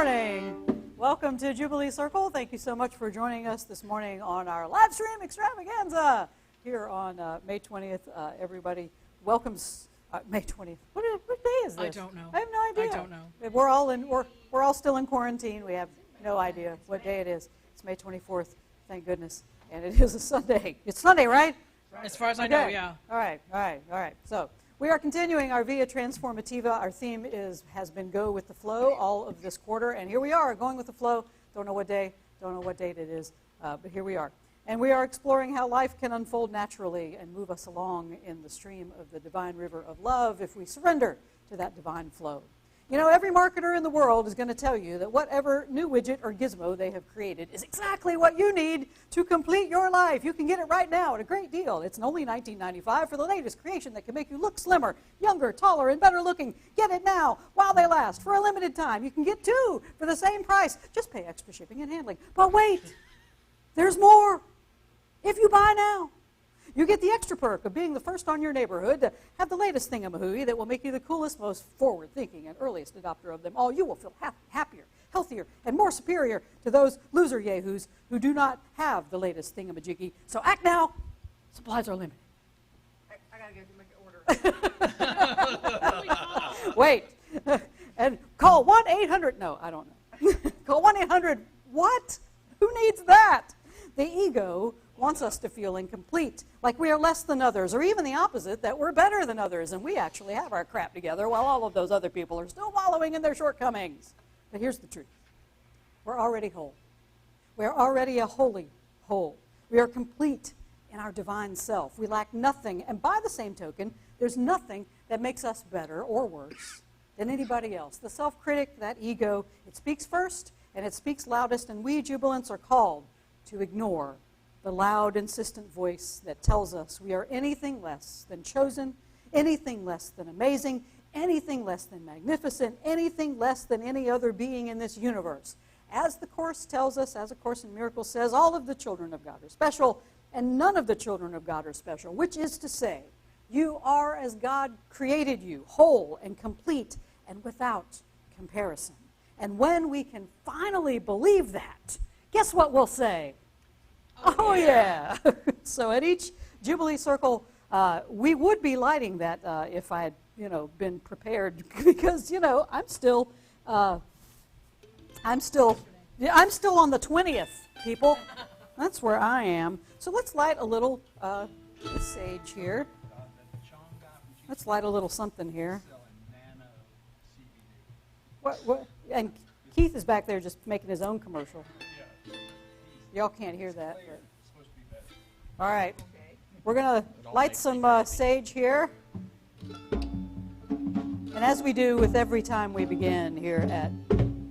morning. Welcome to Jubilee Circle. Thank you so much for joining us this morning on our live stream extravaganza here on May 20th. Everybody, welcome. May 20th. What day is this? I don't know. I have no idea. I don't know. We're all still in quarantine. We have no idea what day it is. It's May 24th. Thank goodness. And it is a Sunday. It's Sunday, right? As far as I know, yeah. All right. So we are continuing our Via Transformativa. Our theme has been Go with the Flow all of this quarter. And here we are, going with the flow. Don't know what day, don't know what date it is, but here we are. And we are exploring how life can unfold naturally and move us along in the stream of the divine river of love if we surrender to that divine flow. You know, every marketer in the world is going to tell you that whatever new widget or gizmo they have created is exactly what you need to complete your life. You can get it right now at a great deal. It's only $19.95 for the latest creation that can make you look slimmer, younger, taller, and better looking. Get it now while they last. For a limited time, you can get 2 for the same price. Just pay extra shipping and handling. But wait, there's more. If you buy now, you get the extra perk of being the first on your neighborhood to have the latest thingamahooey that will make you the coolest, most forward-thinking, and earliest adopter of them all. You will feel happier, healthier, and more superior to those loser yahoos who do not have the latest thingamajiggy. So act now. Supplies are limited. I gotta make an order. Wait. And call 1-800. No, I don't know. Call 1-800. What? Who needs that? The ego wants us to feel incomplete, like we are less than others, or even the opposite, that we're better than others, and we actually have our crap together while all of those other people are still wallowing in their shortcomings. But here's the truth. We're already whole. We're already a holy whole. We are complete in our divine self. We lack nothing, and by the same token, there's nothing that makes us better or worse than anybody else. The self-critic, that ego, it speaks first, and it speaks loudest, and we jubilants are called to ignore the loud, insistent voice that tells us we are anything less than chosen, anything less than amazing, anything less than magnificent, anything less than any other being in this universe. As the Course tells us, as A Course in Miracles says, all of the children of God are special, and none of the children of God are special, which is to say, you are as God created you, whole and complete and without comparison. And when we can finally believe that, guess what we'll say? Oh yeah. So at each Jubilee Circle, we would be lighting that if I had, been prepared, because I'm still on the 20th, people. That's where I am. So let's light a little sage here. Let's light a little something here. What? And Keith is back there just making his own commercial. Y'all can't hear that. All right. We're going to light some sage here. And as we do with every time we begin here at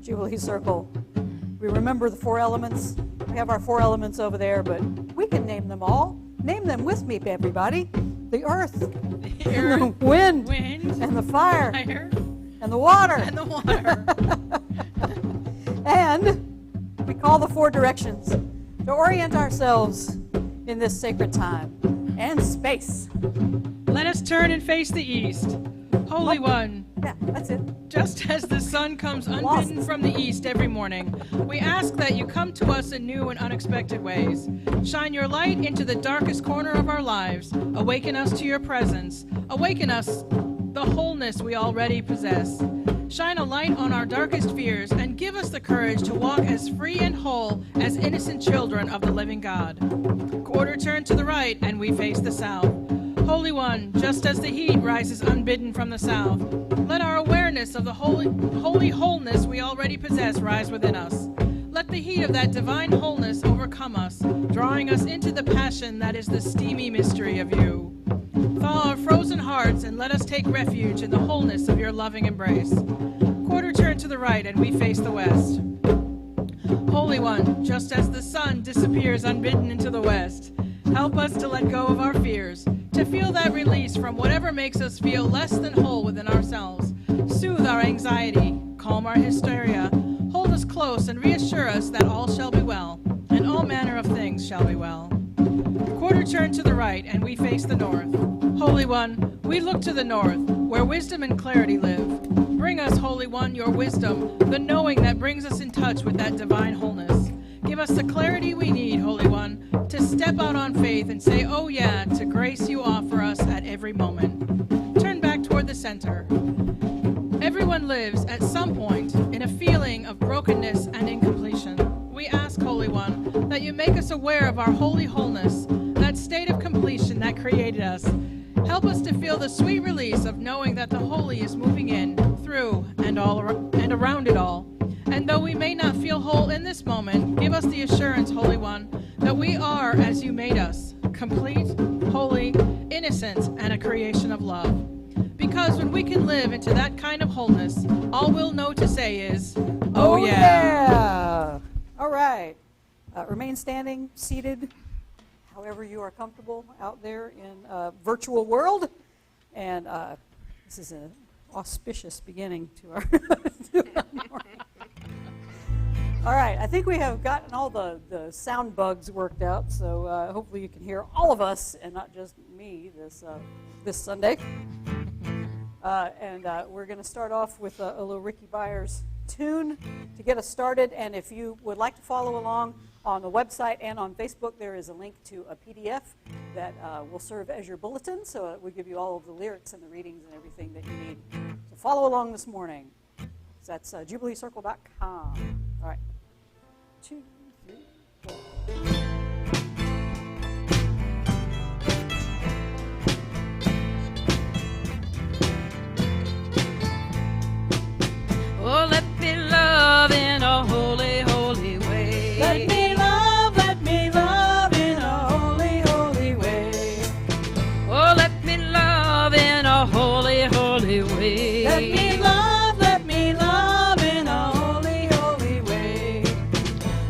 Jubilee Circle, we remember the 4 elements. We have our 4 elements over there, but we can name them all. Name them with me, everybody. The earth, and the wind, and the fire, and the water. And we call the 4 directions to orient ourselves in this sacred time and space. Let us turn and face the east. Holy One. Yeah, that's it. Just as the sun comes unbidden from the east every morning, we ask that you come to us in new and unexpected ways. Shine your light into the darkest corner of our lives. Awaken us to your presence. Awaken us the wholeness we already possess. Shine a light on our darkest fears and give us the courage to walk as free and whole as innocent children of the living God. Quarter turn to the right and we face the south. Holy One, just as the heat rises unbidden from the south, let our awareness of the holy wholeness we already possess rise within us. Let the heat of that divine wholeness overcome us, drawing us into the passion that is the steamy mystery of you. Thaw our frozen hearts and let us take refuge in the wholeness of your loving embrace. Quarter turn to the right and we face the west. Holy One, just as the sun disappears unbidden into the west, help us to let go of our fears, to feel that release from whatever makes us feel less than whole within ourselves. Soothe our anxiety, calm our hysteria, hold us close and reassure us that all shall be well, and all manner of things shall be well. Quarter turn to the right and we face the north. Holy One, we look to the north, where wisdom and clarity live. Bring us, Holy One, your wisdom, the knowing that brings us in touch with that divine wholeness. Give us the clarity we need, Holy One, to step out on faith and say, oh yeah, to grace you offer us at every moment. Turn back toward the center. Everyone lives at some point in a feeling of brokenness and incompletion. We ask, Holy One, that you make us aware of our holy wholeness, that state of completion that created us. Help us to feel the sweet release of knowing that the holy is moving in, through, and around it all. And though we may not feel whole in this moment, give us the assurance, Holy One, that we are as you made us, complete, holy, innocent, and a creation of love. Because when we can live into that kind of wholeness, all we'll know to say is, oh yeah. All right. Remain standing, seated, however you are comfortable out there in a virtual world. And this is an auspicious beginning to our morning. All right, I think we have gotten all the sound bugs worked out, so hopefully you can hear all of us and not just me this Sunday. And we're going to start off with a little Ricky Byers tune to get us started. And if you would like to follow along on the website and on Facebook, there is a link to a PDF that will serve as your bulletin. So it will give you all of the lyrics and the readings and everything that you need. So follow along this morning. So that's JubileeCircle.com. All right. 2, 3, 4. Oh, let me love in a holy, holy way. Let me love in a holy, holy way. Oh, let me love in a holy, holy way. Let me love in a holy, holy way.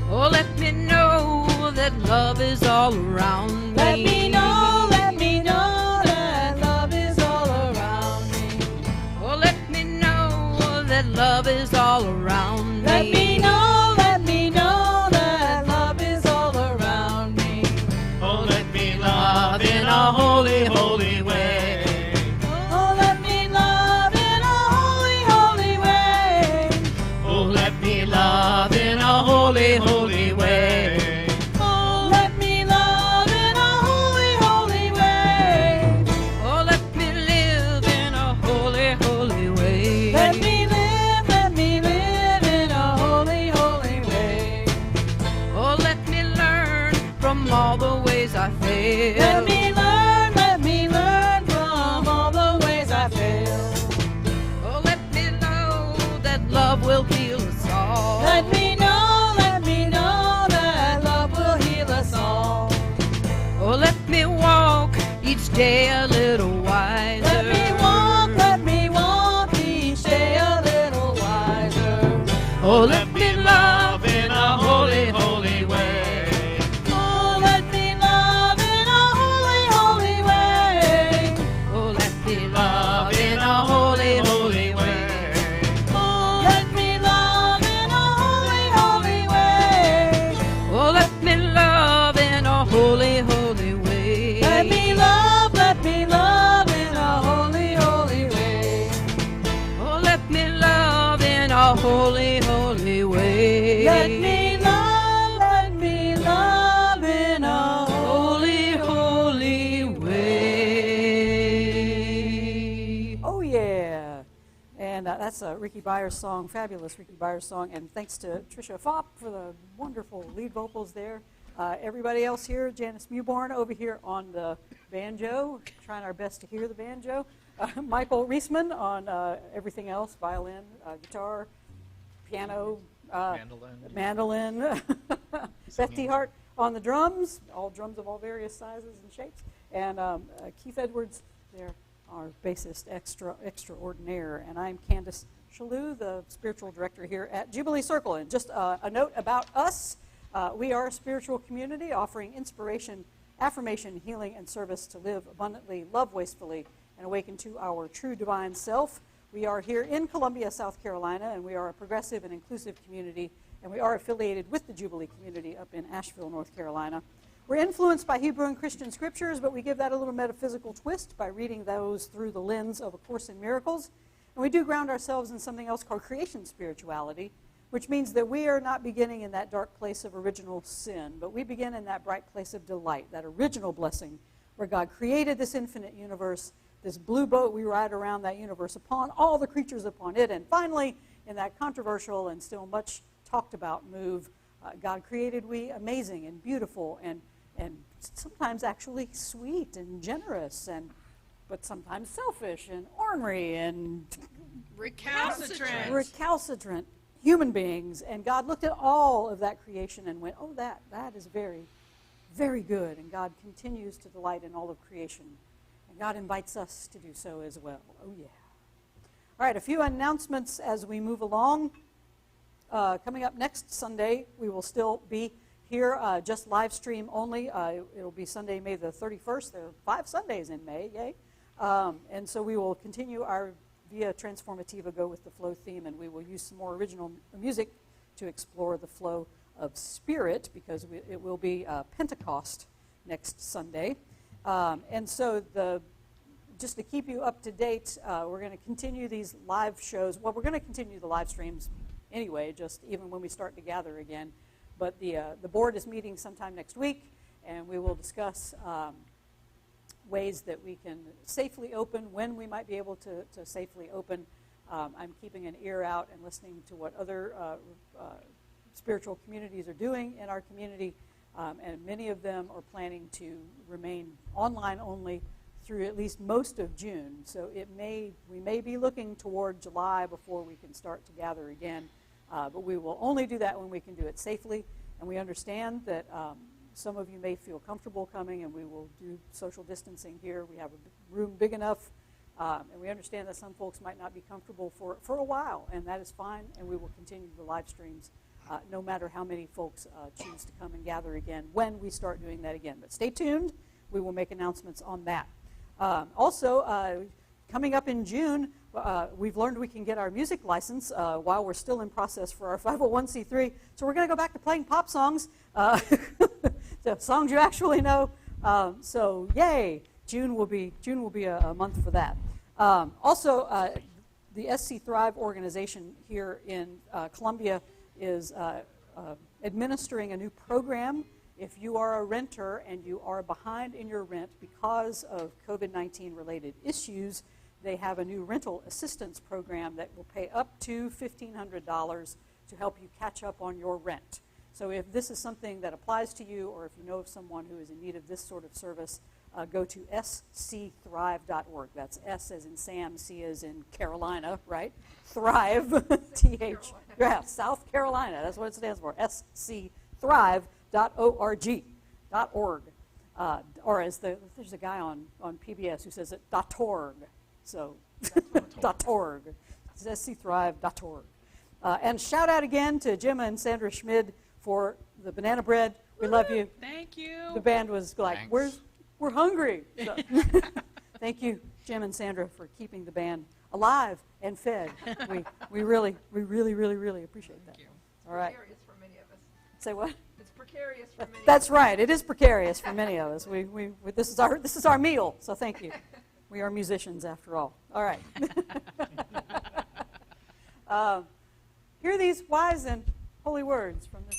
Oh, let me know that love is all around me. Let me know that love is all around me. Oh, let me know that love is all around me. Let me know that love is all around me. Oh, let me love in a holy, holy way. Oh, let me love in a holy, holy way. Oh, let me love in a holy, holy way. Oh, let me love in a holy, holy way. Oh, let me live in a holy, holy way. Let me live in a holy, holy way. Oh, let me learn from all the ways I fail. Let me learn from all the ways I fail. Oh, let me know that love will heal us all. Let me know that love will heal us all. Oh, let me walk each day a little wiser. Let me walk each day a little wiser. Oh, let me love in a holy, holy way. Oh, let me love in a holy, holy way. Oh, let me Love in a holy, holy way. Oh, let me love in a holy, holy way. Oh, let me love in a holy, holy way. Let me love in a holy, holy way. Oh, let me love in a holy, holy way. Let me love in a holy, holy way. Oh, yeah. And that's a Ricky Byers song, fabulous Ricky Byers song. And thanks to Trisha Fopp for the wonderful lead vocals there. Everybody else here, Janice Mewborn over here on the banjo, trying our best to hear the banjo. Michael Reisman on everything else, violin, guitar, piano, mandolin. Beth T. Hart on the drums, all drums of all various sizes and shapes. And Keith Edwards there, our bassist extraordinaire. And I'm Candace Shalou, the spiritual director here at Jubilee Circle. And just a note about us. We are a spiritual community offering inspiration, affirmation, healing, and service to live abundantly, love wastefully, and awaken to our true divine self. We are here in Columbia, South Carolina, and we are a progressive and inclusive community, and we are affiliated with the Jubilee community up in Asheville, North Carolina. We're influenced by Hebrew and Christian scriptures, but we give that a little metaphysical twist by reading those through the lens of A Course in Miracles. And we do ground ourselves in something else called creation spirituality, which means that we are not beginning in that dark place of original sin, but we begin in that bright place of delight, that original blessing where God created this infinite universe, this blue boat we ride around that universe upon, all the creatures upon it, and finally, in that controversial and still much talked about move, God created we amazing and beautiful and sometimes actually sweet and generous, but sometimes selfish and ornery and recalcitrant human beings. And God looked at all of that creation and went, oh, that is very, very good. And God continues to delight in all of creation. And God invites us to do so as well. Oh, yeah. All right, a few announcements as we move along. Coming up next Sunday, we will still be here, just live stream only. It'll be Sunday, May the 31st. There are 5 Sundays in May, yay. And so we will continue our Via Transformativa Go with the Flow theme, and we will use some more original music to explore the flow of spirit, because it will be Pentecost next Sunday. And so just to keep you up to date, we're going to continue these live shows. Well, we're going to continue the live streams anyway, just even when we start to gather again. But the board is meeting sometime next week, and we will discuss ways that we can safely open, when we might be able to safely open. I'm keeping an ear out and listening to what other spiritual communities are doing in our community, and many of them are planning to remain online only through at least most of June. So we may be looking toward July before we can start to gather again. But we will only do that when we can do it safely. And we understand that some of you may feel comfortable coming, and we will do social distancing here. We have a room big enough. And we understand that some folks might not be comfortable for a while, and that is fine. And we will continue the live streams no matter how many folks choose to come and gather again when we start doing that again. But stay tuned. We will make announcements on that. Also, coming up in June, we've learned we can get our music license while we're still in process for our 501c3. So we're going to go back to playing pop songs, the songs you actually know. So yay, June will be a month for that. Also, the SC Thrive organization here in Columbia is administering a new program. If you are a renter and you are behind in your rent because of COVID-19 related issues, they have a new rental assistance program that will pay up to $1,500 to help you catch up on your rent. So if this is something that applies to you, or if you know of someone who is in need of this sort of service, go to scthrive.org. That's S as in Sam, C as in Carolina, right? Thrive, T-H, yeah, South Carolina, that's what it stands for, scthrive.org. Or as there's a guy on PBS who says it, .org. So, .org. It's scthrive.org. And shout out again to Jim and Sandra Schmid for the banana bread. We love you. Thank you. The band was like, we're hungry. So, thank you, Jim and Sandra, for keeping the band alive and fed. We really appreciate that. Thank you. All right. Precarious for many of us. Say what? It's precarious for many. That's right. It is precarious for many of us. This is our meal. So thank you. We are musicians after all. All right. Hear these wise and holy words from this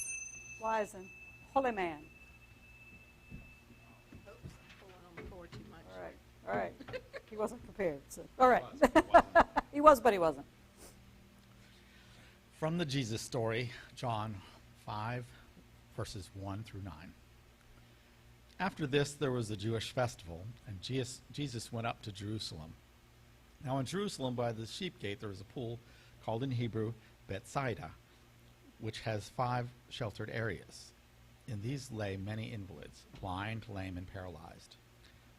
wise and holy man. Oops, pulling on the cord too much. All right. He wasn't prepared. So. All right. He was, but he wasn't. From the Jesus story, John 5, verses 1 through 9. After this, there was a Jewish festival, and Jesus went up to Jerusalem. Now in Jerusalem, by the sheep gate, there was a pool called in Hebrew Bethsaida, which has 5 sheltered areas. In these lay many invalids, blind, lame, and paralyzed.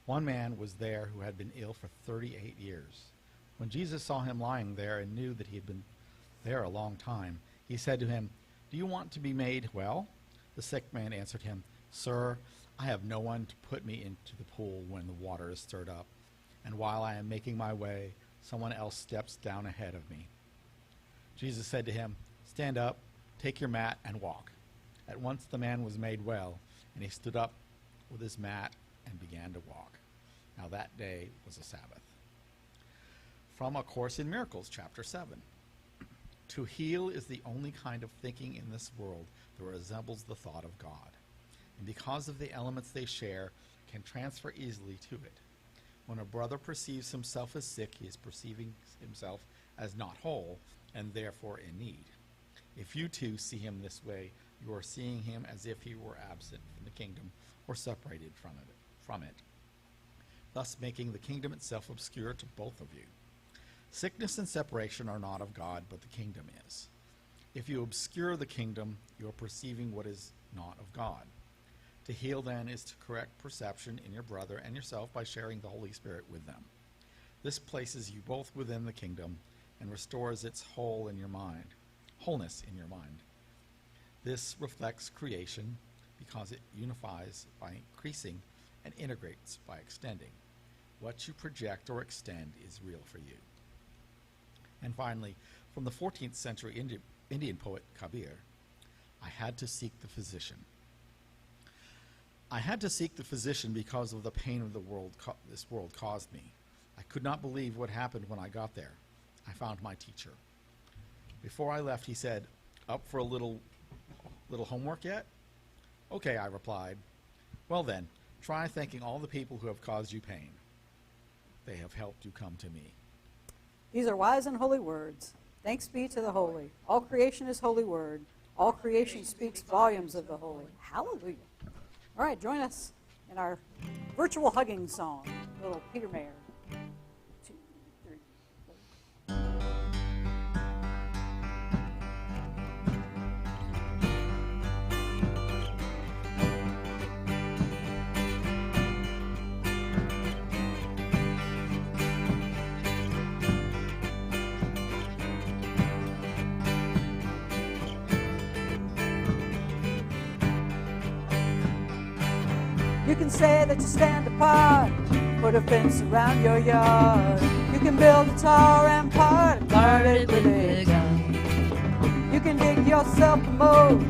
One man was there who had been ill for 38 years. When Jesus saw him lying there and knew that he had been there a long time, he said to him, "Do you want to be made well?" The sick man answered him, "Sir, I have no one to put me into the pool when the water is stirred up, and while I am making my way, someone else steps down ahead of me." Jesus said to him, "Stand up, take your mat, and walk." At once the man was made well, and he stood up with his mat and began to walk. Now that day was a Sabbath. From A Course in Miracles, chapter 7. To heal is the only kind of thinking in this world that resembles the thought of God, and because of the elements they share, can transfer easily to it. When a brother perceives himself as sick, he is perceiving himself as not whole, and therefore in need. If you too see him this way, you are seeing him as if he were absent from the kingdom or separated from it, thus making the kingdom itself obscure to both of you. Sickness and separation are not of God, but the kingdom is. If you obscure the kingdom, you are perceiving what is not of God. To heal, then, is to correct perception in your brother and yourself by sharing the Holy Spirit with them. This places you both within the kingdom and restores its wholeness in your mind. This reflects creation because it unifies by increasing and integrates by extending. What you project or extend is real for you. And finally, from the 14th century Indian poet Kabir, I had to seek the physician. I had to seek the physician because of the pain of this world caused me. I could not believe what happened when I got there. I found my teacher. Before I left, he said, "Up for a little homework yet?" "Okay," I replied. "Well then, try thanking all the people who have caused you pain. They have helped you come to me." These are wise and holy words. Thanks be to the holy. All creation is holy word. All creation speaks volumes of the holy. Hallelujah. All right, join us in our virtual hugging song, little Peter Mayer. 2, 3, 4. You can say that you stand apart, put a fence around your yard. You can build a tall rampart and guard it with a gun. You can dig yourself a moat,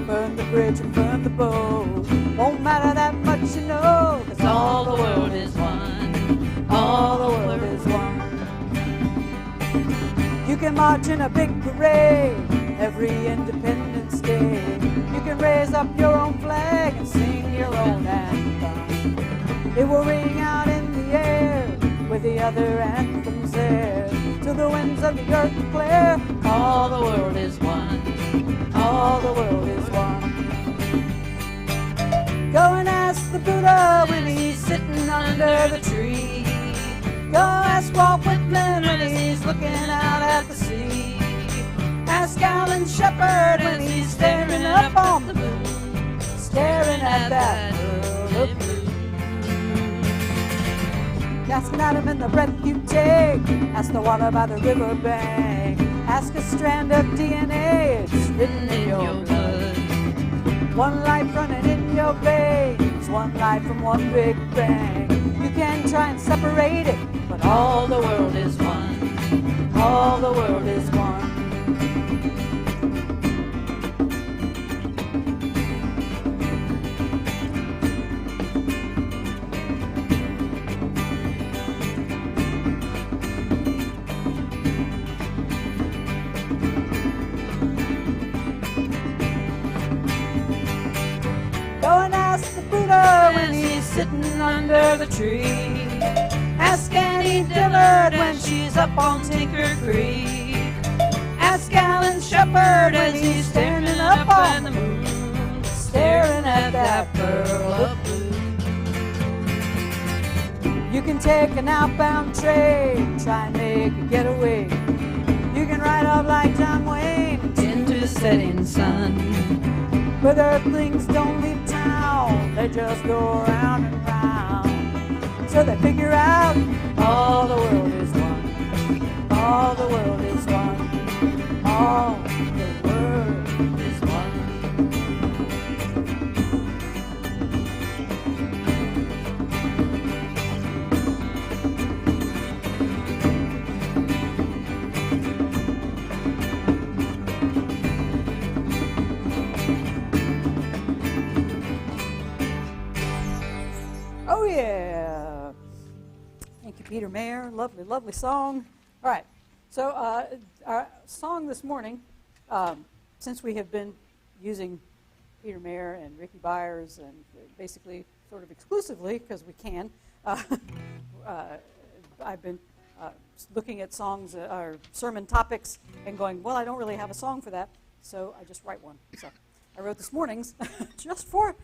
burn the bridge and burn the boat. Won't matter that much, you know, 'cause all the world is one. All the world is one. You can march in a big parade every Independence Day. You can raise up your own flag and sing your own anthem. It will ring out in the air with the other anthems there, till the winds of the earth declare, all the world is one. All the world is one. Go and ask the Buddha when he's sitting under the tree. Go ask Walt Whitman when he's looking out at the sea. Ask Alan Shepard when he's staring up on the moon, staring at that world of blue. Ask an atom in the breath you take. Ask the water by the river bank. Ask a strand of DNA, it's written in your blood. One life running in your veins, one life from one big bang. You can try and separate it, but all the world is one. All the world is one. Sitting under the tree. Ask Annie Dillard when she's up on Tinker Creek. Ask Alan Shepard when he's staring up on the moon, staring at that pearl of blue. You can take an outbound train, try and make a getaway. You can ride off like John Wayne into the setting sun. But earthlings don't leave town, they just go around and round. So they figure out all the world is one. All the world is one. All the world is one. yeah. Thank you, Peter Mayer. Lovely, lovely song. All right. So our song this morning, since we have been using Peter Mayer and Ricky Byers and basically sort of exclusively because we can, I've been looking at songs or sermon topics and going, well, I don't really have a song for that, so I just write one. So I wrote this morning's just for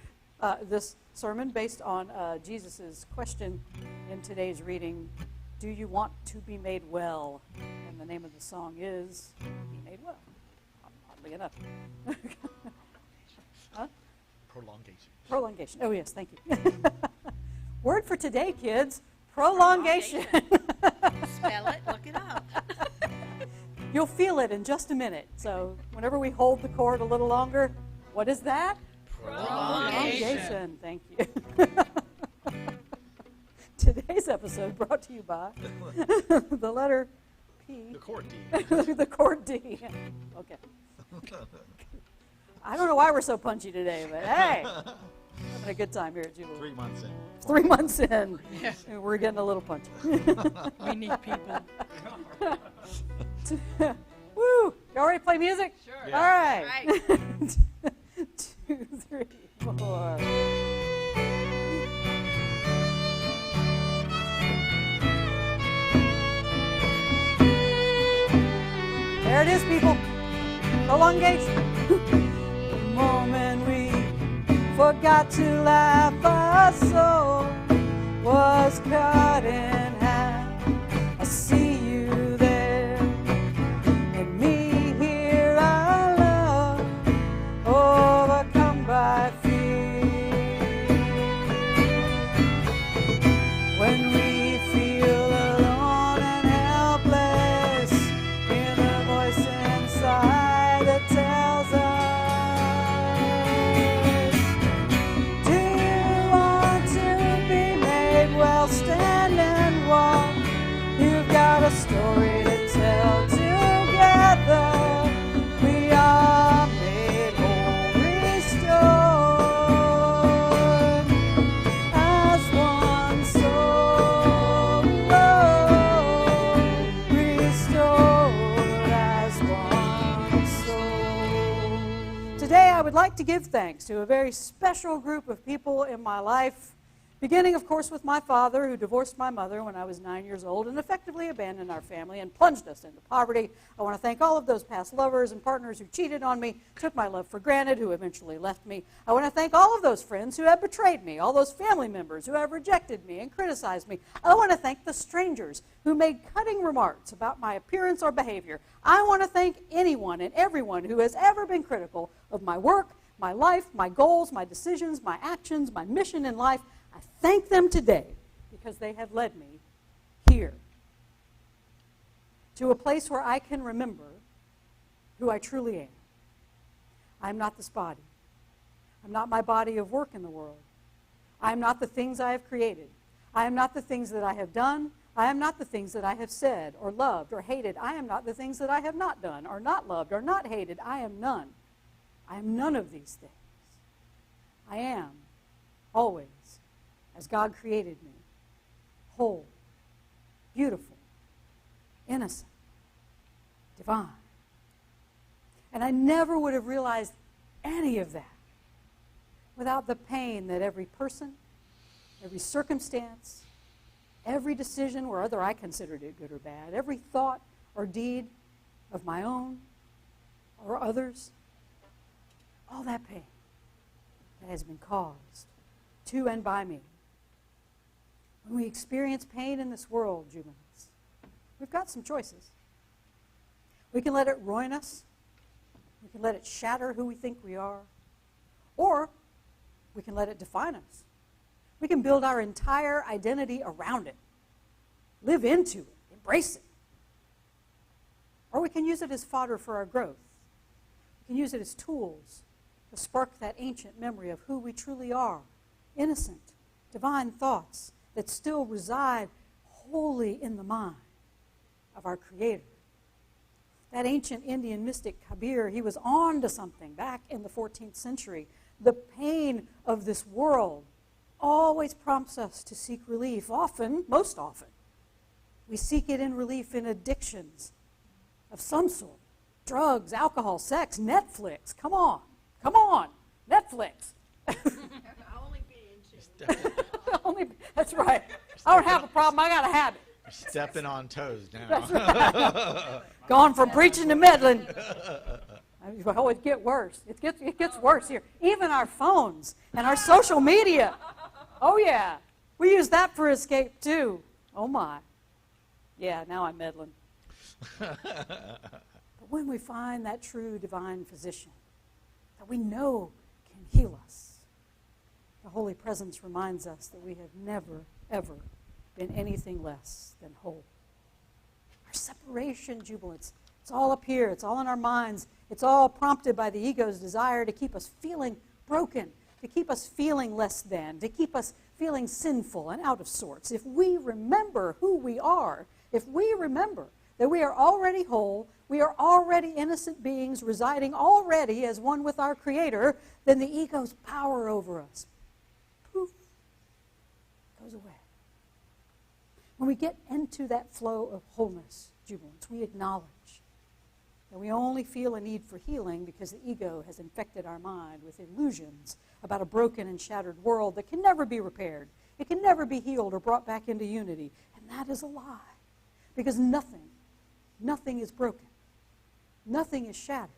this sermon based on Jesus' question in today's reading, do you want to be made well? And the name of the song is Be Made Well, oddly enough. Huh? Prolongation. Prolongation. Oh, yes, thank you. Word for today, kids, prolongation. Spell it, look it up. You'll feel it in just a minute. So whenever we hold the chord a little longer, what is that? Prolongation. Thank you. Today's episode brought to you by the letter P. The chord D. The chord D. Okay. I don't know why we're so punchy today, but hey, having a good time here at Jubilee. 3 months in. 3 months in, Yes. and we're getting a little punchy. We need people. Woo! Y'all ready to play music? Sure. Yeah. All right. Right. 2, 3, 4. There it is, people. Prolongation. The moment we forgot to laugh, our soul was cut in half. I see you there, and me here, our love, overcome by fear. When we feel alone and helpless, hear the voice inside that tells us, do you want to be made well? Stand and walk. You've got a story to tell. Together we are made whole, restored as one soul, restored as one soul. Today I would like to give thanks to a very special group of people in my life, beginning, of course, with my father, who divorced my mother when I was 9 years old and effectively abandoned our family and plunged us into poverty. I want to thank all of those past lovers and partners who cheated on me, took my love for granted, who eventually left me. I want to thank all of those friends who have betrayed me, all those family members who have rejected me and criticized me. I want to thank the strangers who made cutting remarks about my appearance or behavior. I want to thank anyone and everyone who has ever been critical of my work, my life, my goals, my decisions, my actions, my mission in life. I thank them today because they have led me here to a place where I can remember who I truly am. I'm not this body. I'm not my body of work in the world. I am not the things I have created. I am not the things that I have done. I am not the things that I have said or loved or hated. I am not the things that I have not done or not loved or not hated. I am none. I am none of these things. I am always as God created me, whole, beautiful, innocent, divine. And I never would have realized any of that without the pain that every person, every circumstance, every decision, whether I considered it good or bad, every thought or deed of my own or others, all that pain that has been caused to and by me. When we experience pain in this world, Jubilees, we've got some choices. We can let it ruin us. We can let it shatter who we think we are. Or we can let it define us. We can build our entire identity around it, live into it, embrace it. Or we can use it as fodder for our growth. We can use it as tools to spark that ancient memory of who we truly are, innocent, divine thoughts that still reside wholly in the mind of our Creator. That ancient Indian mystic Kabir, he was on to something back in the 14th century. The pain of this world always prompts us to seek relief. Often, most often, we seek it in relief in addictions of some sort. Drugs, alcohol, sex, Netflix. Come on. Come on. Netflix. That's right. I don't have a problem. I got a habit. Stepping on toes now. That's right. Gone from preaching to meddling. Oh, it gets worse. It gets worse here. Even our phones and our social media. Oh, yeah. We use that for escape, too. Oh, my. Yeah, now I'm meddling. But when we find that true divine physician that we know can heal us, the Holy Presence reminds us that we have never, ever been anything less than whole. Our separation jubilance, it's all up here. It's all in our minds. It's all prompted by the ego's desire to keep us feeling broken, to keep us feeling less than, to keep us feeling sinful and out of sorts. If we remember who we are, if we remember that we are already whole, we are already innocent beings residing already as one with our Creator, then the ego's power over us, poof, goes away. When we get into that flow of wholeness, jubilance, we acknowledge that we only feel a need for healing because the ego has infected our mind with illusions about a broken and shattered world that can never be repaired. It can never be healed or brought back into unity. And that is a lie. Because nothing is broken. Nothing is shattered.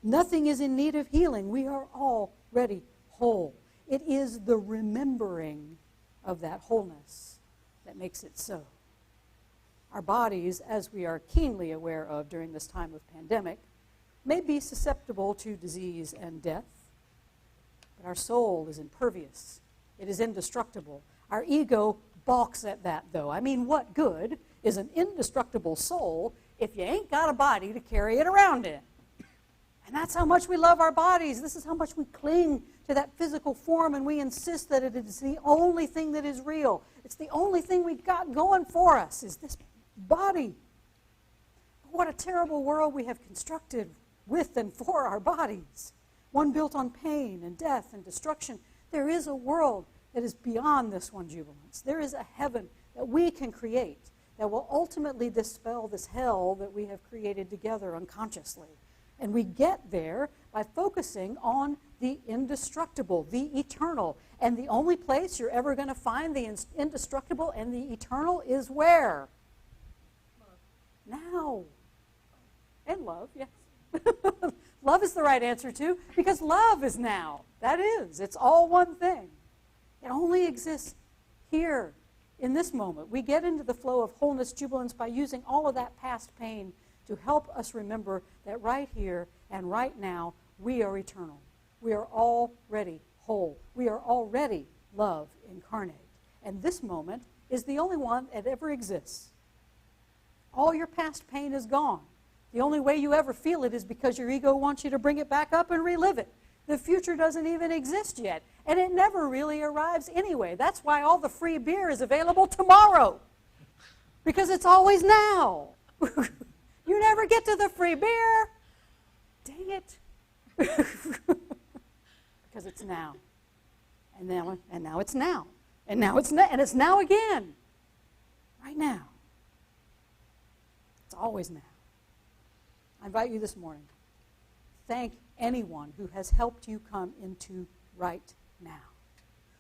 Nothing is in need of healing. We are already whole. It is the remembering of that wholeness that makes it so. Our bodies, as we are keenly aware of during this time of pandemic, may be susceptible to disease and death, but our soul is impervious. It is indestructible. Our ego balks at that, though. I mean, what good is an indestructible soul if you ain't got a body to carry it around in? And that's how much we love our bodies. This is how much we cling to that physical form, and we insist that it is the only thing that is real. It's the only thing we've got going for us is this body. What a terrible world we have constructed with and for our bodies. One built on pain and death and destruction. There is a world that is beyond this one, jubilance. There is a heaven that we can create that will ultimately dispel this hell that we have created together unconsciously. And we get there by focusing on the indestructible, the eternal. And the only place you're ever going to find the indestructible and the eternal is where? Now. And love, yes. Love is the right answer too, because love is now. That is. It's all one thing. It only exists here in this moment. We get into the flow of wholeness, jubilance by using all of that past pain to help us remember that right here and right now we are eternal. We are already whole. We are already love incarnate. And this moment is the only one that ever exists. All your past pain is gone. The only way you ever feel it is because your ego wants you to bring it back up and relive it. The future doesn't even exist yet, and it never really arrives anyway. That's why all the free beer is available tomorrow, because it's always now. You never get to the free beer. Dang it. Because it's now. And now it's now. And now it's now. And it's now again. Right now. It's always now. I invite you this morning. Thank anyone who has helped you come into right now.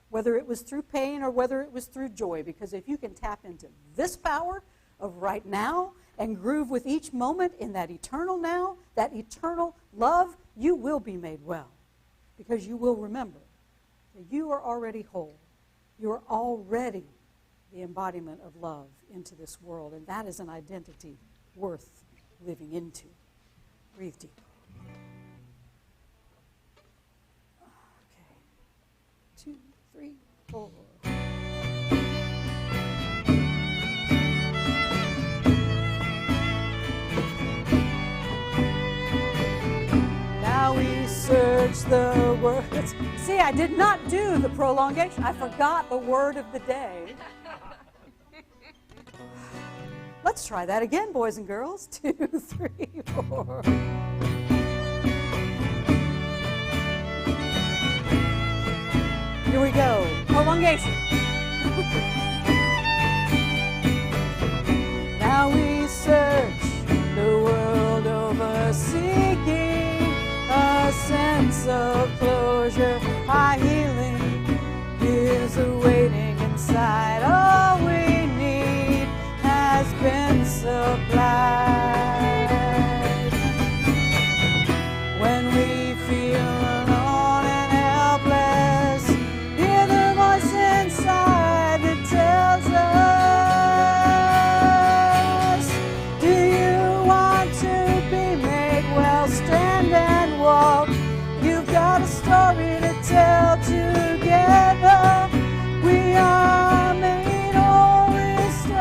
Whether it was through pain or whether it was through joy. Because if you can tap into this power of right now and groove with each moment in that eternal now, that eternal love, you will be made well. Because you will remember that you are already whole. You are already the embodiment of love into this world. And that is an identity worth living into. Breathe deep. Okay. 2, 3, 4. Now we search the words. See, I did not do the prolongation. I forgot the word of the day. Let's try that again, boys and girls. 2, 3, 4. Here we go. prolongation. Now we search the world over, seeking a sense of closure. Our healing is awaiting inside. All we need has been supplied. When we feel alone and helpless, hear the voice inside that tells us, do you want to be made well? Stand and walk. You've got a story to tell. Together we are made whole, restored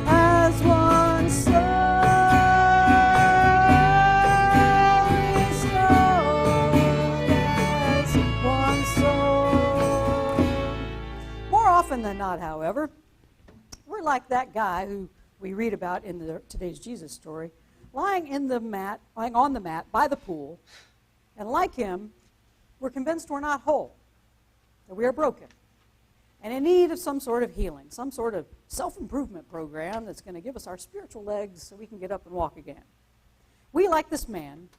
as one soul, restored as one soul. More often than not, however, we're like that guy who we read about in today's Jesus story, lying on the mat by the pool, and like him, we're convinced we're not whole, that we are broken, and in need of some sort of healing, some sort of self-improvement program that's going to give us our spiritual legs so we can get up and walk again. We, like this man,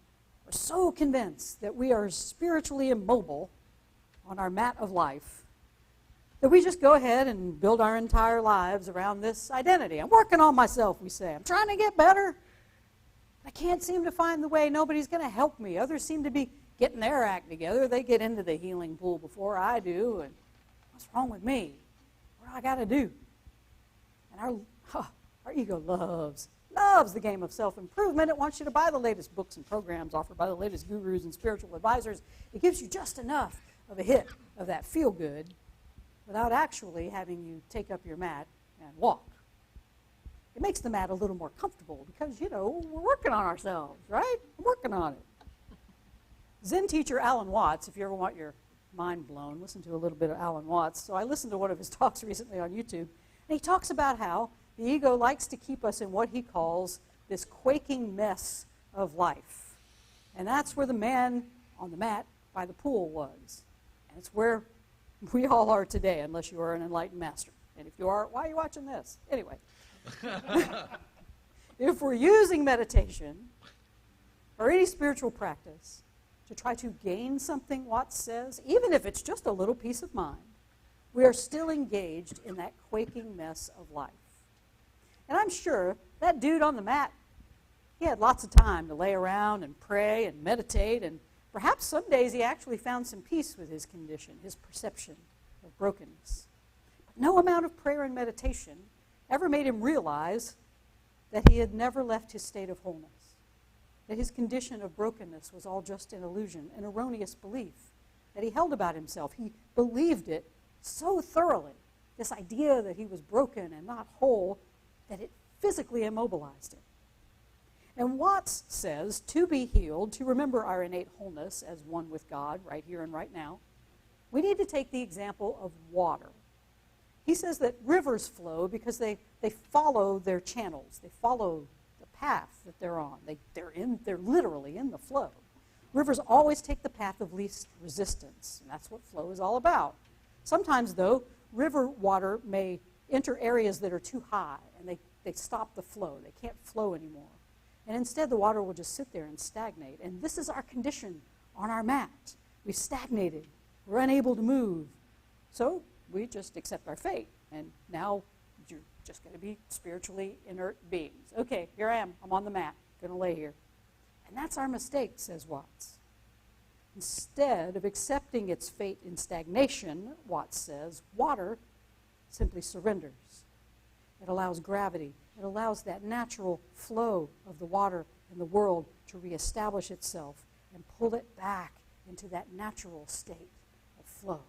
are so convinced that we are spiritually immobile on our mat of life that we just go ahead and build our entire lives around this identity. I'm working on myself, we say. I'm trying to get better. I can't seem to find the way. Nobody's going to help me. Others seem to be getting their act together. They get into the healing pool before I do, and what's wrong with me? What do I got to do? And our ego loves the game of self-improvement. It wants you to buy the latest books and programs offered by the latest gurus and spiritual advisors. It gives you just enough of a hit of that feel-good without actually having you take up your mat and walk. It makes the mat a little more comfortable because, we're working on ourselves, right? I'm working on it. Zen teacher Alan Watts, if you ever want your mind blown, listen to a little bit of Alan Watts. So I listened to one of his talks recently on YouTube, and he talks about how the ego likes to keep us in what he calls this quaking mess of life. And that's where the man on the mat by the pool was. And it's where we all are today, unless you are an enlightened master. And if you are, why are you watching this? Anyway. If we're using meditation or any spiritual practice to try to gain something, Watts says, even if it's just a little peace of mind, we are still engaged in that quaking mess of life. And I'm sure that dude on the mat, he had lots of time to lay around and pray and meditate, and perhaps some days he actually found some peace with his condition, his perception of brokenness. But no amount of prayer and meditation ever made him realize that he had never left his state of wholeness, that his condition of brokenness was all just an illusion, an erroneous belief that he held about himself. He believed it so thoroughly, this idea that he was broken and not whole, that it physically immobilized him. And Watts says, to be healed, to remember our innate wholeness as one with God right here and right now, we need to take the example of water. He says that rivers flow because they follow their channels. They follow the path that they're on. They're literally in the flow. Rivers always take the path of least resistance, and that's what flow is all about. Sometimes, though, river water may enter areas that are too high, and they stop the flow. They can't flow anymore. And instead, the water will just sit there and stagnate. And this is our condition on our mat. We've stagnated. We're unable to move. So we just accept our fate. And now you're just going to be spiritually inert beings. Okay, here I am. I'm on the mat. Going to lay here. And that's our mistake, says Watts. Instead of accepting its fate in stagnation, Watts says, water simply surrenders. It allows gravity. It allows that natural flow of the water in the world to reestablish itself and pull it back into that natural state of flow.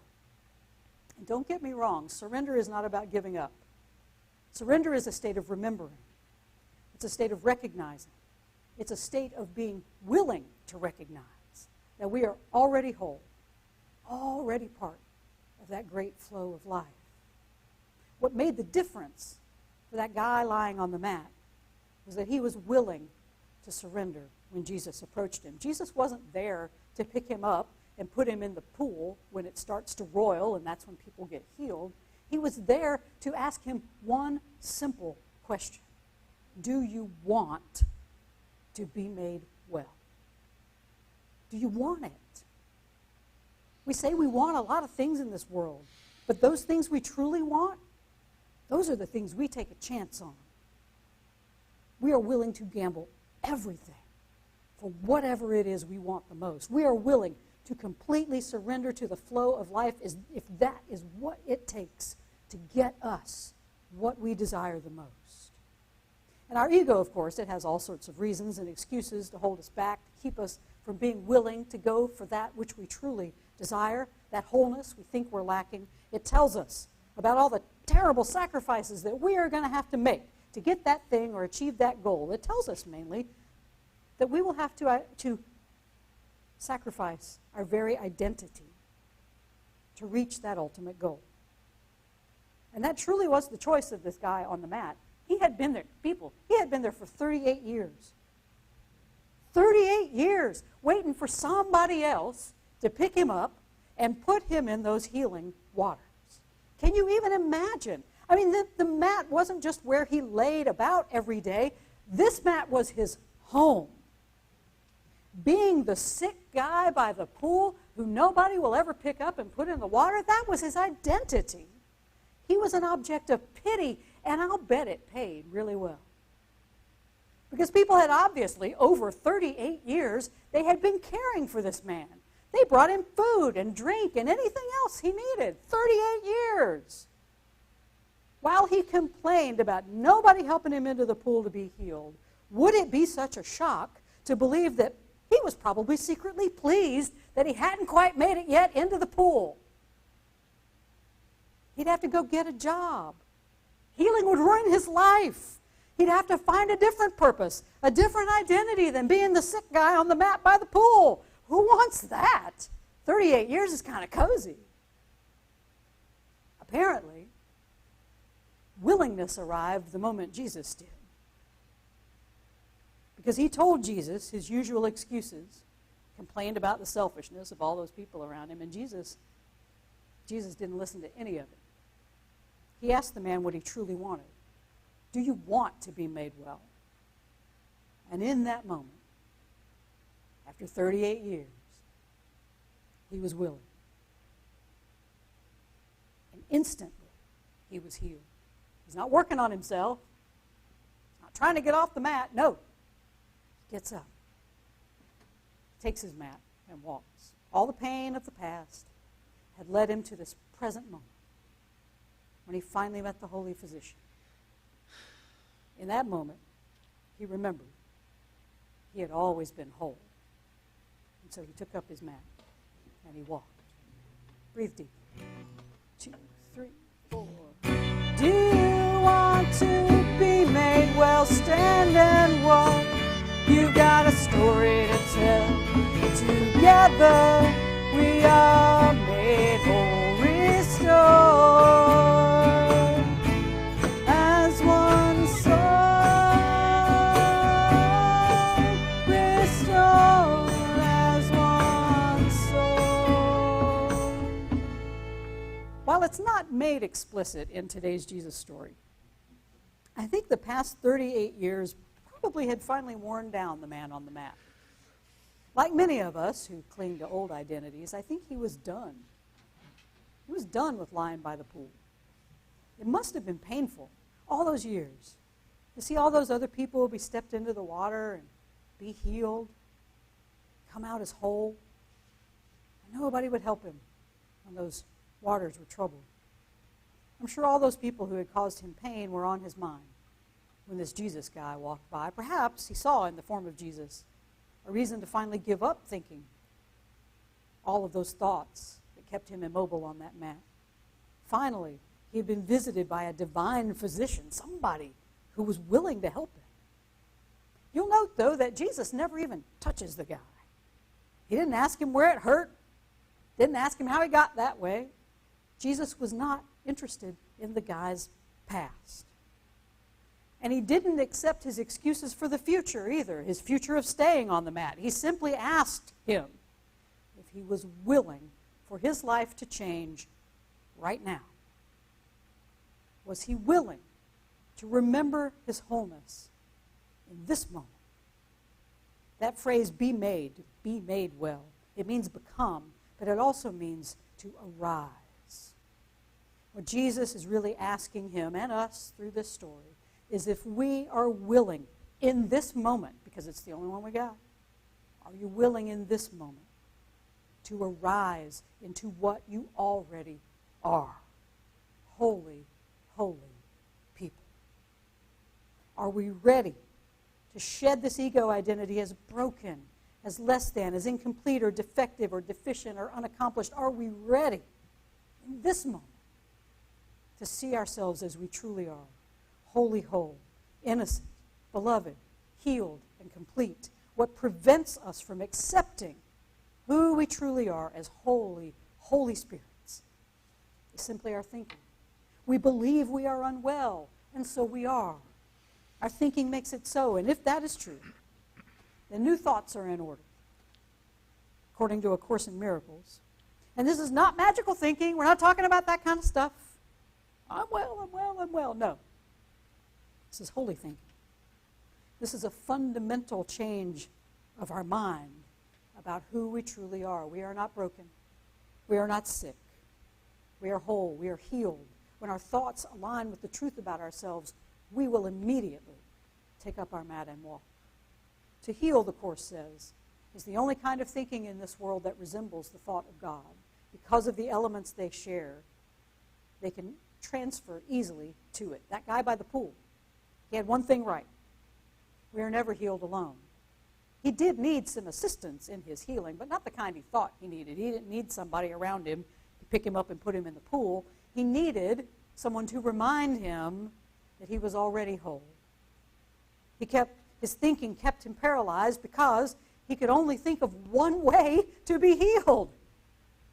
And don't get me wrong, surrender is not about giving up. Surrender is a state of remembering. It's a state of recognizing. It's a state of being willing to recognize that we are already whole, already part of that great flow of life. What made the difference for that guy lying on the mat was that he was willing to surrender when Jesus approached him. Jesus wasn't there to pick him up and put him in the pool when it starts to roil, and that's when people get healed. He was there to ask him one simple question. Do you want to be made well? Do you want it? We say we want a lot of things in this world, but those things we truly want, those are the things we take a chance on. We are willing to gamble everything for whatever it is we want the most. We are willing to completely surrender to the flow of life if that is what it takes to get us what we desire the most. And our ego, of course, it has all sorts of reasons and excuses to hold us back, to keep us from being willing to go for that which we truly desire, that wholeness we think we're lacking. It tells us about all the terrible sacrifices that we are going to have to make to get that thing or achieve that goal. It tells us mainly that we will have to sacrifice our very identity to reach that ultimate goal. And that truly was the choice of this guy on the mat. He had been there, he had been there for 38 years. 38 years waiting for somebody else to pick him up and put him in those healing waters. Can you even imagine? I mean, the mat wasn't just where he laid about every day. This mat was his home. Being the sick guy by the pool who nobody will ever pick up and put in the water, that was his identity. He was an object of pity, and I'll bet it paid really well. Because people had obviously, over 38 years, they had been caring for this man. They brought him food and drink and anything else he needed. 38 years. While he complained about nobody helping him into the pool to be healed, would it be such a shock to believe that he was probably secretly pleased that he hadn't quite made it yet into the pool? He'd have to go get a job. Healing would ruin his life. He'd have to find a different purpose, a different identity than being the sick guy on the mat by the pool. Who wants that? 38 years is kind of cozy. Apparently, willingness arrived the moment Jesus did. Because he told Jesus his usual excuses, complained about the selfishness of all those people around him, and Jesus didn't listen to any of it. He asked the man what he truly wanted. Do you want to be made well? And in that moment, after 38 years, he was willing. And instantly, he was healed. He's not working on himself. He's not trying to get off the mat. No. He gets up, takes his mat, and walks. All the pain of the past had led him to this present moment when he finally met the Holy Physician. In that moment, he remembered he had always been whole. And so he took up his mat and he walked. Breathe deep. 2, 3, 4. Do you want to be made well? Stand and walk. You got a story to tell. Together we are made whole, restored as one soul, restored as one soul. While it's not made explicit in today's Jesus story, I think the past 38 years probably had finally worn down the man on the mat. Like many of us who cling to old identities, I think he was done. He was done with lying by the pool. It must have been painful, all those years, to see all those other people be stepped into the water and be healed, come out as whole, and nobody would help him when those waters were troubled. I'm sure all those people who had caused him pain were on his mind when this Jesus guy walked by. Perhaps he saw in the form of Jesus a reason to finally give up thinking all of those thoughts that kept him immobile on that mat. Finally, he had been visited by a divine physician, somebody who was willing to help him. You'll note, though, that Jesus never even touches the guy. He didn't ask him where it hurt, didn't ask him how he got that way. Jesus was not interested in the guy's past. And he didn't accept his excuses for the future either, his future of staying on the mat. He simply asked him if he was willing for his life to change right now? Was he willing to remember his wholeness in this moment? That phrase, be made well, it means become, but it also means to arise. What Jesus is really asking him and us through this story is if we are willing in this moment, because it's the only one we got, are you willing in this moment to arise into what you already are? Holy, holy people. Are we ready to shed this ego identity as broken, as less than, as incomplete or defective or deficient or unaccomplished? Are we ready in this moment to see ourselves as we truly are? Holy, whole, innocent, beloved, healed, and complete. What prevents us from accepting who we truly are as holy, holy spirits is simply our thinking. We believe we are unwell, and so we are. Our thinking makes it so, and if that is true, then new thoughts are in order, according to A Course in Miracles. And this is not magical thinking. We're not talking about that kind of stuff. I'm well, I'm well, I'm well. No. This is holy thinking. This is a fundamental change of our mind about who we truly are. We are not broken. We are not sick. We are whole. We are healed. When our thoughts align with the truth about ourselves, we will immediately take up our mat and walk. To heal, the Course says, is the only kind of thinking in this world that resembles the thought of God. Because of the elements they share, they can transfer easily to it. That guy by the pool, he had one thing right. We are never healed alone. He did need some assistance in his healing, but not the kind he thought he needed. He didn't need somebody around him to pick him up and put him in the pool. He needed someone to remind him that he was already whole. His thinking kept him paralyzed because he could only think of one way to be healed.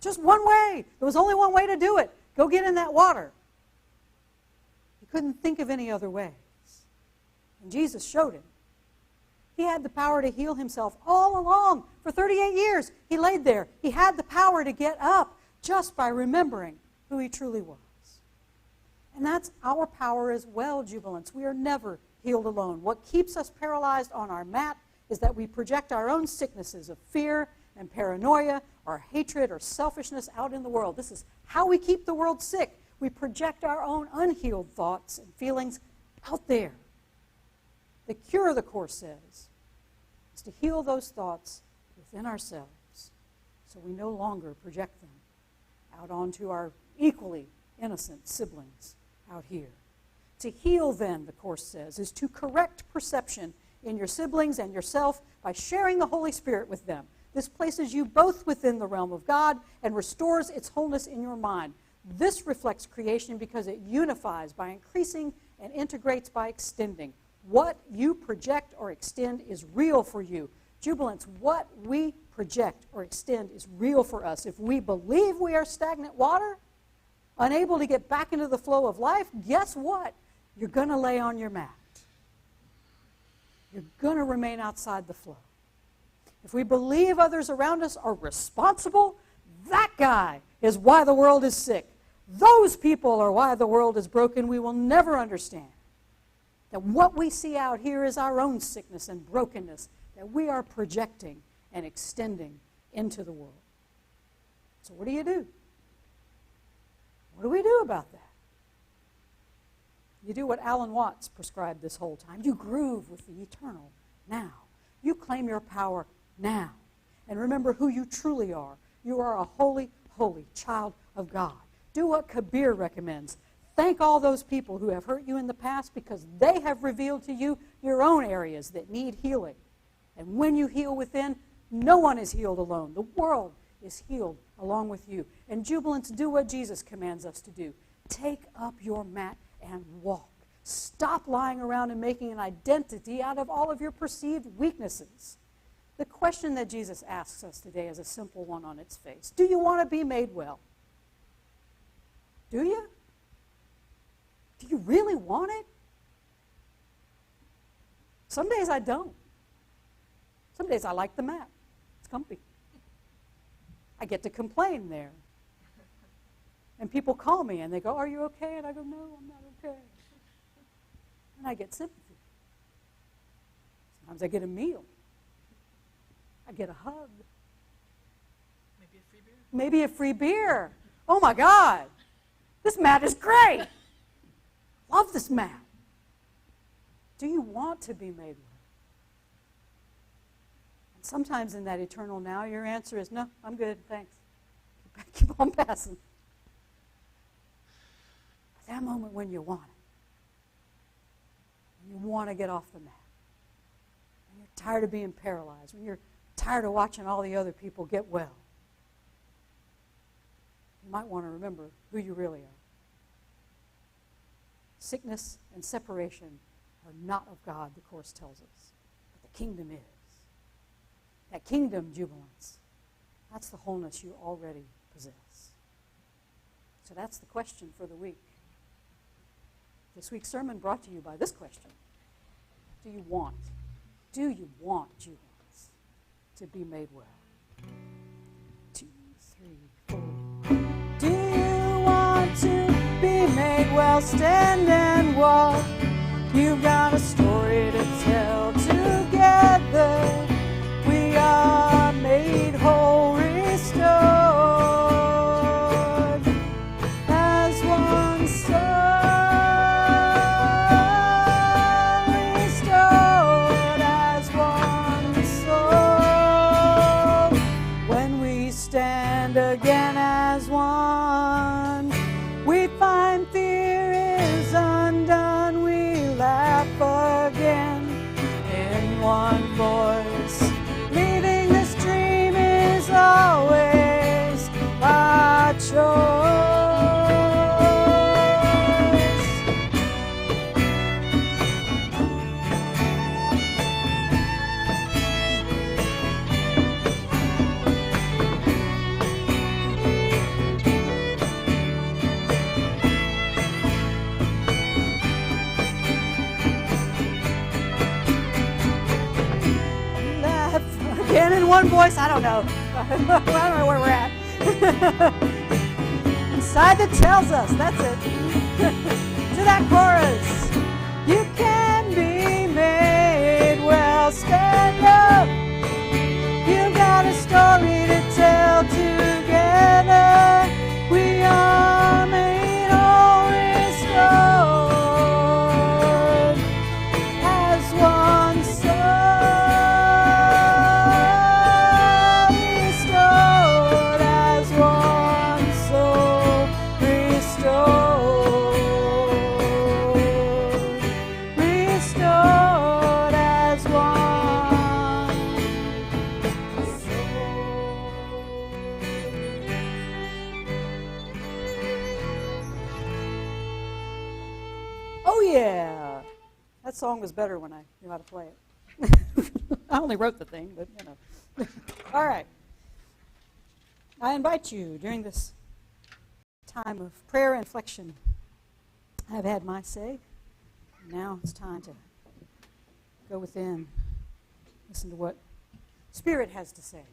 Just one way. There was only one way to do it. Go get in that water. He couldn't think of any other ways. And Jesus showed him. He had the power to heal himself all along. For 38 years, he laid there. He had the power to get up just by remembering who he truly was. And that's our power as well, Jubilants. We are never healed alone. What keeps us paralyzed on our mat is that we project our own sicknesses of fear and paranoia or hatred or selfishness out in the world. This is how we keep the world sick. We project our own unhealed thoughts and feelings out there. The cure, the Course says, is to heal those thoughts within ourselves so we no longer project them out onto our equally innocent siblings out here. To heal, then, the Course says, is to correct perception in your siblings and yourself by sharing the Holy Spirit with them. This places you both within the realm of God and restores its wholeness in your mind. This reflects creation because it unifies by increasing and integrates by extending. What you project or extend is real for you. Jubilants, what we project or extend is real for us. If we believe we are stagnant water, unable to get back into the flow of life, guess what? You're going to lay on your mat. You're going to remain outside the flow. If we believe others around us are responsible, that guy is why the world is sick. Those people are why the world is broken. We will never understand that what we see out here is our own sickness and brokenness that we are projecting and extending into the world. So what do you do? What do we do about that? You do what Alan Watts prescribed this whole time. You groove with the eternal now. You claim your power now. And remember who you truly are. You are a holy, holy child of God. Do what Kabir recommends. Thank all those people who have hurt you in the past because they have revealed to you your own areas that need healing. And when you heal within, no one is healed alone. The world is healed along with you. And Jubilants, do what Jesus commands us to do. Take up your mat and walk. Stop lying around and making an identity out of all of your perceived weaknesses. The question that Jesus asks us today is a simple one on its face. Do you want to be made well? Do you? Do you really want it? Some days I don't. Some days I like the mat. It's comfy. I get to complain there. And people call me and they go, "Are you okay?" And I go, "No, I'm not okay." And I get sympathy. Sometimes I get a meal. I get a hug. Maybe a free beer. Maybe a free beer. Oh my God. This mat is great. Love this mat. Do you want to be made well? And sometimes in that eternal now, your answer is, "No, I'm good, thanks." Keep on passing. But that moment when you want it, when you want to get off the mat, when you're tired of being paralyzed, when you're tired of watching all the other people get well, you might want to remember who you really are. Sickness and separation are not of God, the Course tells us, but the kingdom is. That kingdom jubilance, that's the wholeness you already possess. So that's the question for the week. This week's sermon brought to you by this question. Do you want jubilance to be made well? 2, 3, 4. Do you want to be made well? Stand and walk. You've got a story to tell together. We are made whole, restored as one soul, restored as one soul. When we stand again as one, we find fear is undone. We laugh again in one voice. Leaving this dream is always our choice. Again in one voice, I don't know. I don't know where we're at. Inside that tells us, that's it. To that chorus. You can be made well. Stand up. You've got a story to tell together. We are made whole, restored as one soul. Oh yeah, that song was better when I knew how to play it. I only wrote the thing, but you know. All right. I invite you during this time of prayer and reflection. I've had my say. Now it's time to go within, listen to what Spirit has to say.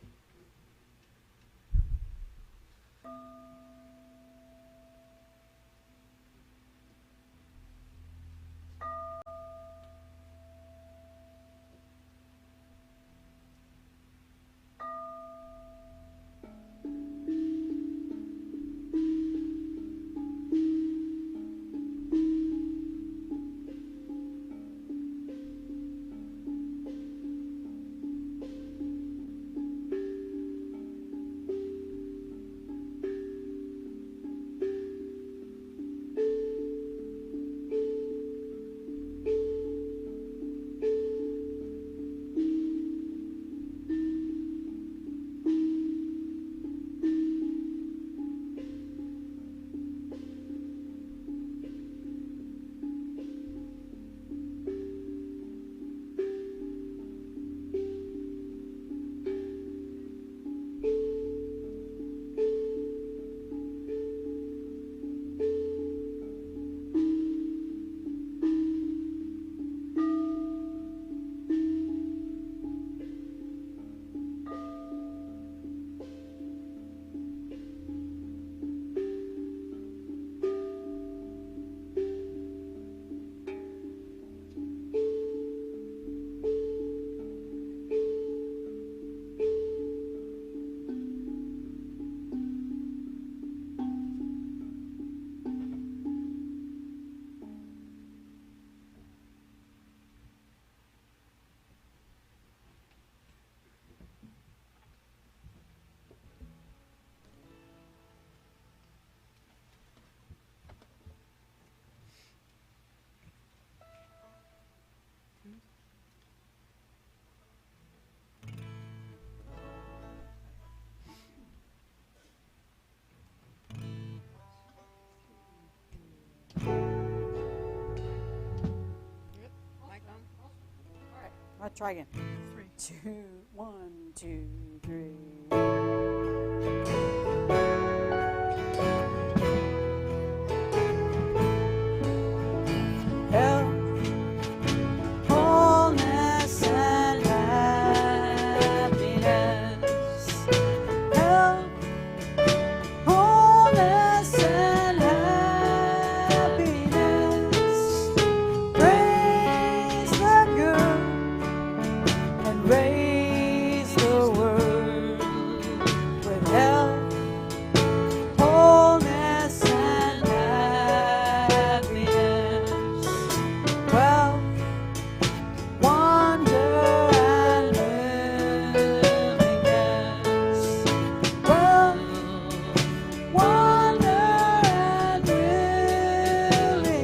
Let's try again. 3. 2, 1, 2, 3. Health, wholeness, and happiness. Health, wholeness, and happiness. Praise the good and raise the world with health, wholeness, and happiness. Wealth, wonder, and willingness. Wealth, wonder, and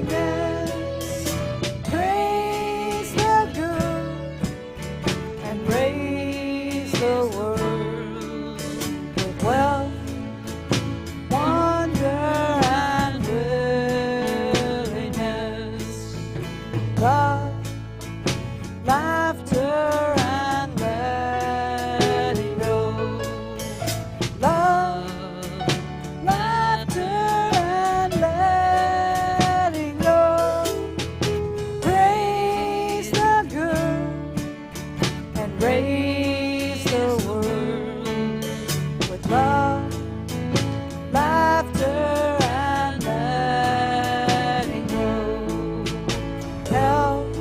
willingness. Praise the good and raise the world with wealth, wonder, and willingness. Love, laughter, and letting go. Love, laughter, and letting go. Praise the good and raise the world with love, laughter, and letting go. Health,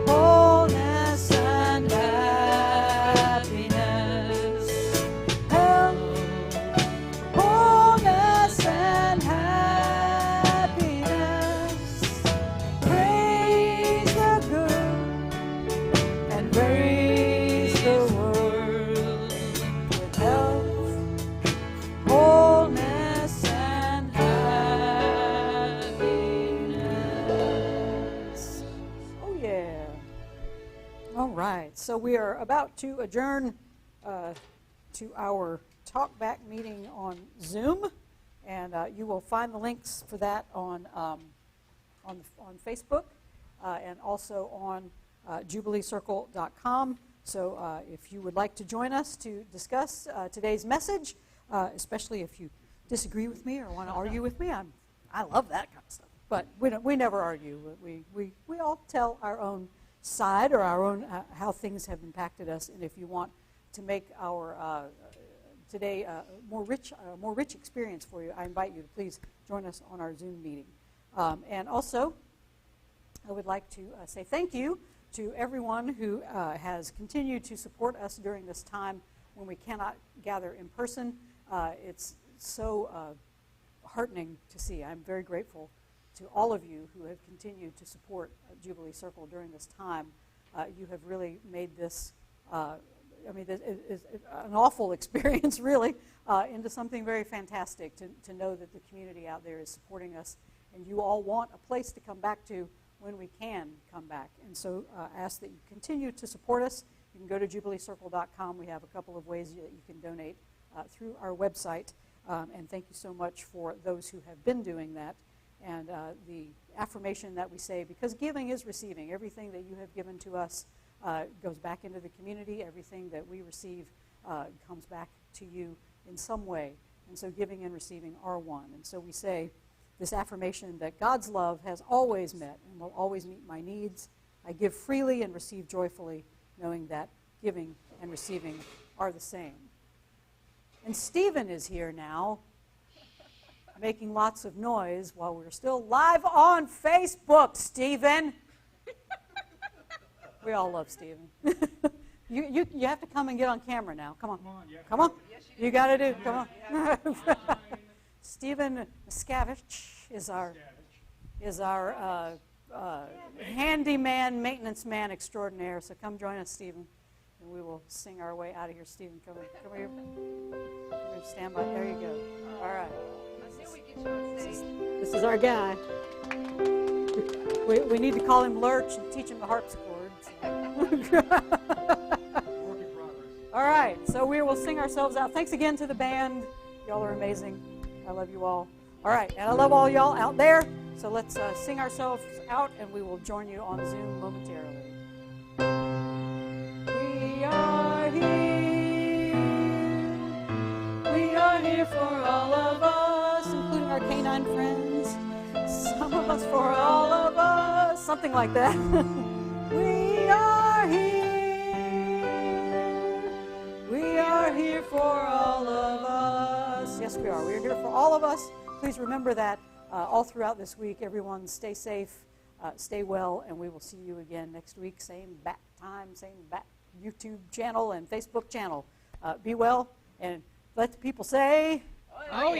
wholeness, and happiness. Health, wholeness, and happiness. Praise the good and raise the world with health, wholeness, and happiness. Oh, yeah. All right. So we are about to adjourn to our talkback meeting on Zoom, and you will find the links for that on Facebook and also on jubileecircle.com. So if you would like to join us to discuss today's message, especially if you disagree with me or want to argue with me, I love that kind of stuff. But we never argue. We all tell our own side or our own how things have impacted us. And if you want to make our today a more rich experience for you, I invite you to please join us on our Zoom meeting. And also, I would like to say thank you to everyone who has continued to support us during this time when we cannot gather in person. It's so heartening to see. I'm very grateful to all of you who have continued to support Jubilee Circle during this time. You have really made this, this is an awful experience, really, into something very fantastic to know that the community out there is supporting us, and you all want a place to come back to when we can come back. And so I ask that you continue to support us. You can go to jubileecircle.com. We have a couple of ways that you can donate through our website. And thank you so much for those who have been doing that. And the affirmation that we say, because giving is receiving. Everything that you have given to us goes back into the community. Everything that we receive comes back to you in some way. And so giving and receiving are one. And so we say this affirmation that God's love has always met and will always meet my needs. I give freely and receive joyfully, knowing that giving and receiving are the same. And Stephen is here now, making lots of noise while we're still live on Facebook, Stephen. We all love Stephen. You have to come and get on camera now. Come on. Come on. You got to do. Come on. Stephen Miscavige is our handyman, maintenance man extraordinaire. So come join us, Stephen, and we will sing our way out of here. Stephen, come here. Stand by. There you go. All right. This is our guy. We need to call him Lurch and teach him the harpsichord. So. All right, so we will sing ourselves out. Thanks again to the band. Y'all are amazing. I love you all. All right, and I love all y'all out there. So let's sing ourselves out, and we will join you on Zoom momentarily. here for all of us, including our canine friends. Some of us for all of us, something like that. We are here. We are here for all of us. Yes, we are. We are here for all of us. Please remember that all throughout this week. Everyone stay safe, stay well, and we will see you again next week. Same bat time, same bat YouTube channel and Facebook channel. Be well, and let the people say, Oh,